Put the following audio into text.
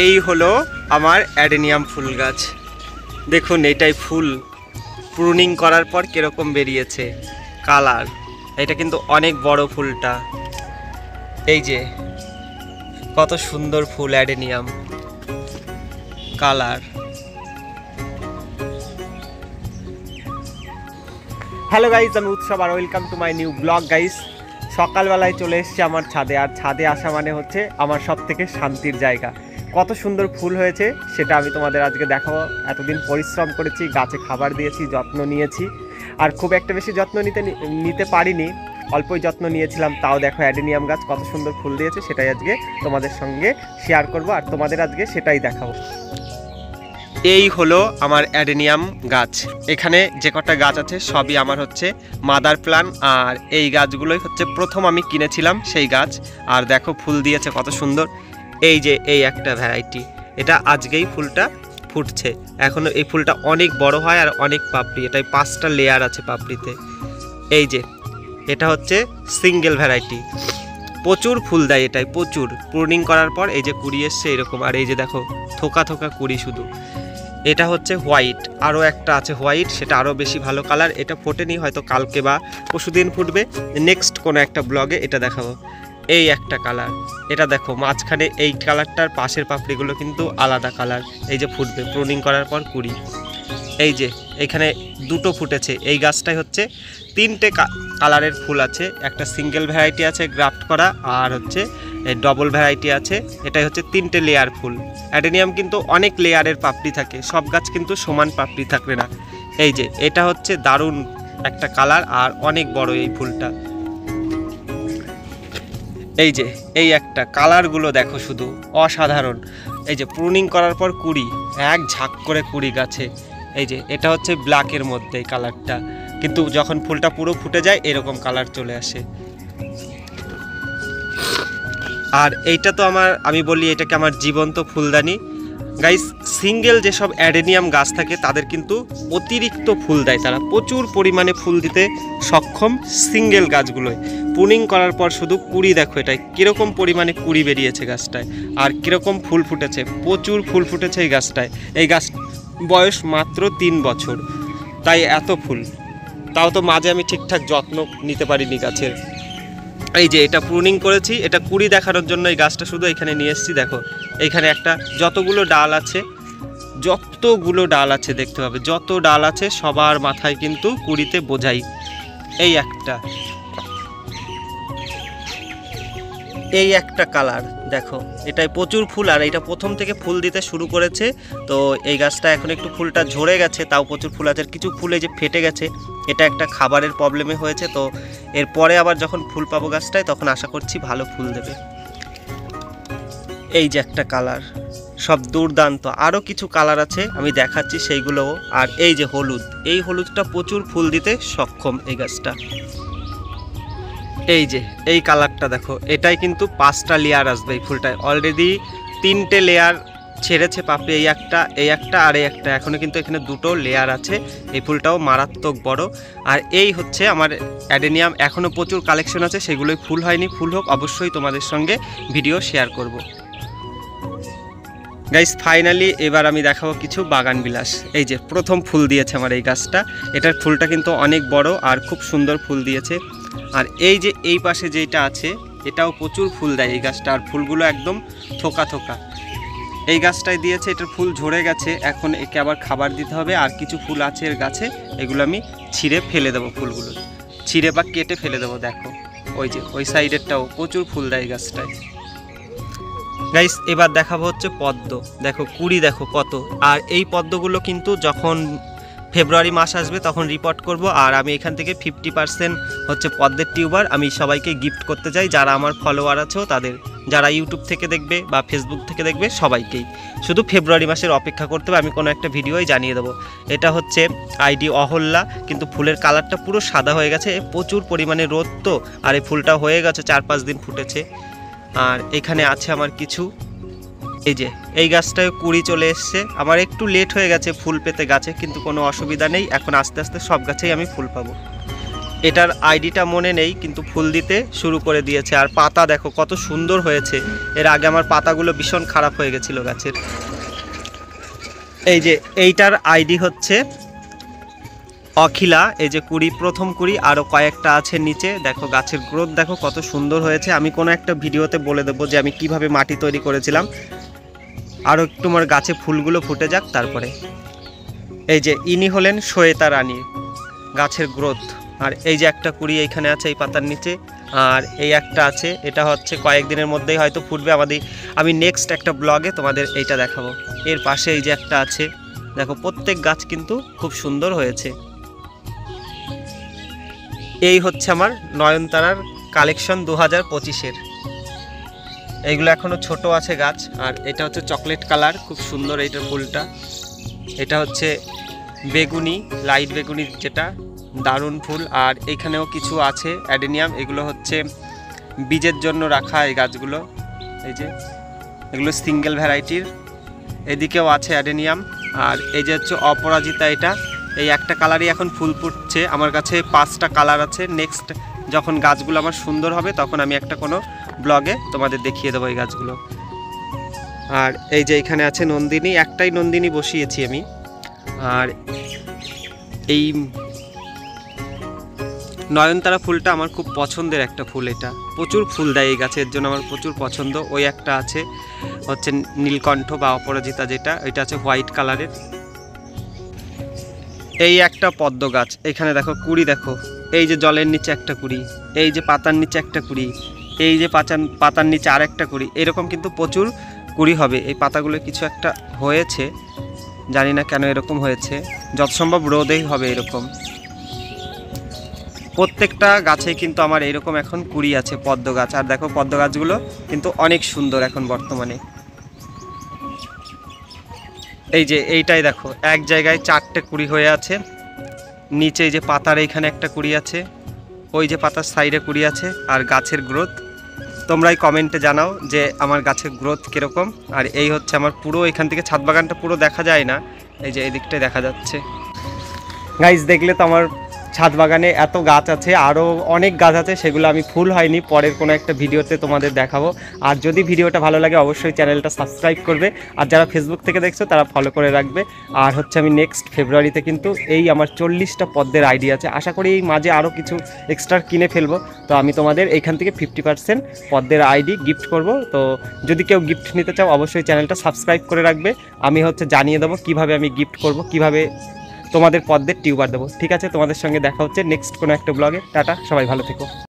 এই হলো আমার অ্যাডেনিয়াম ফুল গাছ। দেখুন এটাই ফুল প্রুনিং করার পর কিরকম বেরিয়েছে কালার। এটা কিন্তু অনেক বড় ফুলটা। এই যে কত সুন্দর ফুল অ্যাডেনিয়াম কালার। হ্যালো গাইজ, আমি উৎসব আর welcome to my new blog guys. সকালবেলায় চলে এসেছি আমার ছাদে, আর ছাদে আসা মানে হচ্ছে আমার সব থেকে শান্তির জায়গা। কত সুন্দর ফুল হয়েছে সেটা আমি তোমাদের আজকে দেখাবো। এতদিন পরিশ্রম করেছি, গাছে খাবার দিয়েছি, যত্ন নিয়েছি, আর খুব একটা বেশি যত্ন নিতে পারিনি, অল্পই যত্ন নিয়েছিলাম। তাও দেখো অ্যাডেনিয়াম গাছ কত সুন্দর ফুল দিয়েছে, সেটাই আজকে তোমাদের সঙ্গে শেয়ার করব আর তোমাদের আজকে সেটাই দেখাবো। এই হলো আমার অ্যাডেনিয়াম গাছ। এখানে যে কটা গাছ আছে সবই আমার হচ্ছে মাদার প্ল্যান, আর এই গাছগুলোই হচ্ছে প্রথম আমি কিনেছিলাম সেই গাছ। আর দেখো ফুল দিয়েছে কত সুন্দর। এই যে এই একটা ভ্যারাইটি, এটা আজকেই ফুলটা ফুটছে। এখনও এই ফুলটা অনেক বড় হয় আর অনেক পাপড়ি, এটাই 5টা লেয়ার আছে পাপড়িতে। এই যে এটা হচ্ছে সিঙ্গেল ভ্যারাইটি, প্রচুর ফুল দেয় এটাই, প্রচুর। প্রুনিং করার পর এই যে কুড়ি এসছে এরকম, আর এই যে দেখো থোকা থোকা কুড়ি শুধু। এটা হচ্ছে হোয়াইট, আরও একটা আছে হোয়াইট, সেটা আরও বেশি ভালো কালার। এটা ফোটেনি, হয়তো কালকে বা পরশুদিন ফুটবে, নেক্সট কোনো একটা ব্লগে এটা দেখাবো। এই একটা কালার, এটা দেখো মাঝখানে এই কালারটার পাশের পাপড়িগুলো কিন্তু আলাদা কালার। এই যে ফুটবে প্রুনিং করার পর কুড়ি। এই যে এখানে দুটো ফুটেছে। এই গাছটাই হচ্ছে 3টে কালারের ফুল আছে, একটা সিঙ্গেল ভ্যারাইটি আছে গ্রাফট করা, আর হচ্ছে ডবল ভ্যারাইটি আছে। এটাই হচ্ছে 3টে লেয়ার ফুল। অ্যাডেনিয়াম কিন্তু অনেক লেয়ারের পাপড়ি থাকে, সব গাছ কিন্তু সমান পাপড়ি থাকবে না। এই যে এটা হচ্ছে দারুণ একটা কালার আর অনেক বড় এই ফুলটা। এই যে এই একটা কালারগুলো দেখো শুধু অসাধারণ। এই যে প্রুনিং করার পর কুড়ি, এক ঝাঁক করে কুড়ি গাছে। এই যে এটা হচ্ছে ব্ল্যাকের মধ্যে এই কালারটা, কিন্তু যখন ফুলটা পুরো ফুটে যায় এরকম কালার চলে আসে। আর এইটা তো আমি বলি এটাকে আমার জীবন্ত ফুলদানি গাইস। সিঙ্গেল যেসব অ্যাডেনিয়াম গাছ থাকে তাদের কিন্তু অতিরিক্ত ফুল দেয়, তারা প্রচুর পরিমাণে ফুল দিতে সক্ষম সিঙ্গেল গাছগুলোয়। প্রুনিং করার পর শুধু কুড়ি দেখো, এটাই কীরকম পরিমাণে কুড়ি বেরিয়েছে গাছটায়, আর কীরকম ফুল ফুটেছে, প্রচুর ফুল ফুটেছে এই গাছটায়। এই গাছ বয়স মাত্র 3 বছর, তাই এত ফুল। তাও তো মাঝে আমি ঠিকঠাক যত্ন নিতে পারিনি গাছের। এই যে এটা প্রুনিং করেছি, এটা কুড়ি দেখানোর জন্য এই গাছটা শুধু এখানে নিয়ে এসেছি। দেখো এইখানে একটা যতগুলো ডাল আছে দেখতে পাবে, যত ডাল আছে সবার মাথায় কিন্তু কুড়িতে বোঝাই। এই একটা কালার দেখো, এটাই প্রচুর ফুল, আর এটা প্রথম থেকে ফুল দিতে শুরু করেছে। তো এই গাছটা এখন একটু ফুলটা ঝরে গেছে, তাও প্রচুর ফুল আছে। কিছু ফুলে যে ফেটে গেছে, এটা একটা খাবারের প্রবলেমে হয়েছে। তো এরপরে আবার যখন ফুল পাবো গাছটায় তখন আশা করছি ভালো ফুল দেবে। এই যে একটা কালার, সব দুর্দান্ত। আরও কিছু কালার আছে আমি দেখাচ্ছি সেইগুলোও। আর এই যে হলুদ, এই হলুদটা প্রচুর ফুল দিতে সক্ষম এই গাছটা। এই যে এই কালারটা দেখো, এটাই কিন্তু 5টা লেয়ার আসবে এই ফুলটায়। অলরেডি 3টে লেয়ার ছেড়েছে পাপড়ি, এই একটা আর এই একটা, এখনও কিন্তু এখানে 2টো লেয়ার আছে। এই ফুলটাও মারাত্মক বড়। আর এই হচ্ছে আমার অ্যাডেনিয়াম, এখনও প্রচুর কালেকশন আছে, সেগুলোই ফুল হয়নি। ফুল হোক অবশ্যই তোমাদের সঙ্গে ভিডিও শেয়ার করব গাইস। ফাইনালি এবার আমি দেখাবো কিছু বাগান বিলাস। এই যে প্রথম ফুল দিয়েছে আমার এই গাছটা, এটার ফুলটা কিন্তু অনেক বড় আর খুব সুন্দর ফুল দিয়েছে। আর এই যে এই পাশে যেটা আছে এটাও প্রচুর ফুল দেয় এই গাছটা, আর ফুলগুলো একদম থোকা থোকা। এই গাছটাই দিয়েছে, এটার ফুল ঝরে গেছে, এখন একে আবার খাবার দিতে হবে। আর কিছু ফুল আছে এর গাছে, এগুলো আমি ছিঁড়ে ফেলে দেবো, ফুলগুলো ছিঁড়ে বা কেটে ফেলে দেবো। দেখো ওই যে ওই সাইডেরটাও প্রচুর ফুল দেয় এই গাছটায় গাইস। এবার দেখাবো হচ্ছে পদ্ম, দেখো কুড়ি দেখো কত। আর এই পদ্মগুলো কিন্তু যখন ফেব্রুয়ারি মাস আসবে তখন রিপোর্ট করব। আর আমি এখান থেকে 50% হচ্ছে পদ্মের টিউবার আমি সবাইকে গিফট করতে চাই, যারা আমার ফলোয়ার আছেও তাদের, যারা ইউটিউব থেকে দেখবে বা ফেসবুক থেকে দেখবে সবাইকেই। শুধু ফেব্রুয়ারি মাসের অপেক্ষা করতে হবে, আমি কোনো একটা ভিডিওই জানিয়ে দেবো। এটা হচ্ছে আইডি অহল্যা, কিন্তু ফুলের কালারটা পুরো সাদা হয়ে গেছে, প্রচুর পরিমাণে রোদ তো। আর এই ফুলটা হয়ে গেছে 4-5 দিন ফুটেছে। আর এখানে আছে আমার কিছু, এই যে এই গাছটায় কুড়ি চলে এসছে। আমার একটু লেট হয়ে গেছে ফুল পেতে গাছে, কিন্তু কোনো অসুবিধা নেই, এখন আস্তে আস্তে সব গাছেই আমি ফুল পাবো। এটার আইডিটা মনে নেই, কিন্তু ফুল দিতে শুরু করে দিয়েছে। আর পাতা দেখো কত সুন্দর হয়েছে। এর আগে আমার পাতাগুলো ভীষণ খারাপ হয়ে গেছিলো গাছের। এই যে এইটার আইডি হচ্ছে অখিলা। এই যে কুড়ি, প্রথম কুড়ি, আরও কয়েকটা আছে নিচে। দেখো গাছের গ্রোথ দেখো কত সুন্দর হয়েছে। আমি কোনো একটা ভিডিওতে বলে দেবো যে আমি কিভাবে মাটি তৈরি করেছিলাম। আরও একটু আমার গাছে ফুলগুলো ফুটে যাক তারপরে। এই যে ইনি হলেন শ্বেতা রানী। গাছের গ্রোথ। আর এই যে একটা কুড়ি এইখানে আছে এই পাতার নিচে, আর এই একটা আছে, এটা হচ্ছে কয়েকদিনের মধ্যেই হয়তো ফুটবে। আমি নেক্সট একটা ব্লগে তোমাদের এইটা দেখাবো। এর পাশে এই যে একটা আছে, দেখো প্রত্যেক গাছ কিন্তু খুব সুন্দর হয়েছে। এই হচ্ছে আমার নয়নতারার কালেকশন 2025-এর। এইগুলো এখনও ছোট আছে গাছ। আর এটা হচ্ছে চকলেট কালার, খুব সুন্দর এইটার ফুলটা। এটা হচ্ছে বেগুনি, লাইট বেগুনি, যেটা দারুণ ফুল। আর এইখানেও কিছু আছে অ্যাডেনিয়াম, এগুলো হচ্ছে বীজের জন্য রাখা এই গাছগুলো। এই যে এগুলো সিঙ্গেল ভ্যারাইটির। এদিকেও আছে অ্যাডেনিয়াম। আর এই যে হচ্ছে অপরাজিতা, এটা এই একটা কালারই এখন ফুল ফুটছে। আমার কাছে 5টা কালার আছে। নেক্সট যখন গাছগুলো আমার সুন্দর হবে তখন আমি একটা কোনো ব্লগে তোমাদের দেখিয়ে দেবো এই গাছগুলো। আর এই যে এখানে আছে নন্দিনী, একটাই নন্দিনী বসিয়েছি আমি। আর এই নয়নতারা ফুলটা আমার খুব পছন্দের একটা ফুল। এটা প্রচুর ফুল দেয় এই গাছের জন্য আমার প্রচুর পছন্দ। ওই একটা আছে হচ্ছে নীলকণ্ঠ বা অপরাজিতা, যেটা এটা আছে হোয়াইট কালারের। এই একটা পদ্ম গাছ, এখানে দেখো কুড়ি দেখো। এই যে জলের নিচে একটা কুড়ি, এই যে পাতার নিচে একটা কুড়ি, এই যে পাতার নিচে আর একটা কুড়ি। এরকম কিন্তু প্রচুর কুড়ি হবে। এই পাতাগুলো কিছু একটা হয়েছে, জানি না কেন এরকম হয়েছে। যত সম্ভব রোদেই হবে এরকম। প্রত্যেকটা গাছেই কিন্তু আমার এইরকম এখন কুড়ি আছে পদ্ম গাছ। আর দেখো পদ্ম গাছগুলো কিন্তু অনেক সুন্দর এখন বর্তমানে। এই যে এইটাই দেখো, এক জায়গায় 4টে কুড়ি হয়ে আছে। নিচে এই যে পাতার এইখানে একটা কুড়ি আছে, ওই যে পাতার সাইডে কুড়ি আছে। আর গাছের গ্রোথ তোমরাই কমেন্টে জানাও যে আমার গাছের গ্রোথ কীরকম। আর এই হচ্ছে আমার পুরো এখান থেকে ছাদ বাগানটা পুরো দেখা যায় না, এই যে এই দিকটাই দেখা যাচ্ছে। গাইস দেখলে তো আমার ছাদ বাগানে এত গাছ আছে, আরও অনেক গাছ আছে, সেগুলো আমি ফুল হয়নি, পরের কোনো একটা ভিডিওতে তোমাদের দেখাবো। আর যদি ভিডিওটা ভালো লাগে অবশ্যই চ্যানেলটা সাবস্ক্রাইব করবে। আর যারা ফেসবুক থেকে দেখছো তারা ফলো করে রাখবে। আর হচ্ছে আমি নেক্সট ফেব্রুয়ারিতে কিন্তু এই আমার 40টা পদ্মের আইডি আছে। আশা করি এই মাঝে আরও কিছু এক্সট্রা কিনে ফেলবো। তো আমি তোমাদের এইখান থেকে 50% পদ্মের আইডি গিফট করব। তো যদি কেউ গিফট নিতে চাও অবশ্যই চ্যানেলটা সাবস্ক্রাইব করে রাখবে। আমি হচ্ছে জানিয়ে দেবো কীভাবে আমি গিফট করব, কীভাবে তোমাদের পদ্মের টিউবার দেবো। ঠিক আছে, তোমাদের সঙ্গে দেখা হচ্ছে নেক্সট কোনো একটা ব্লগে। টাটা, সবাই ভালো থেকো।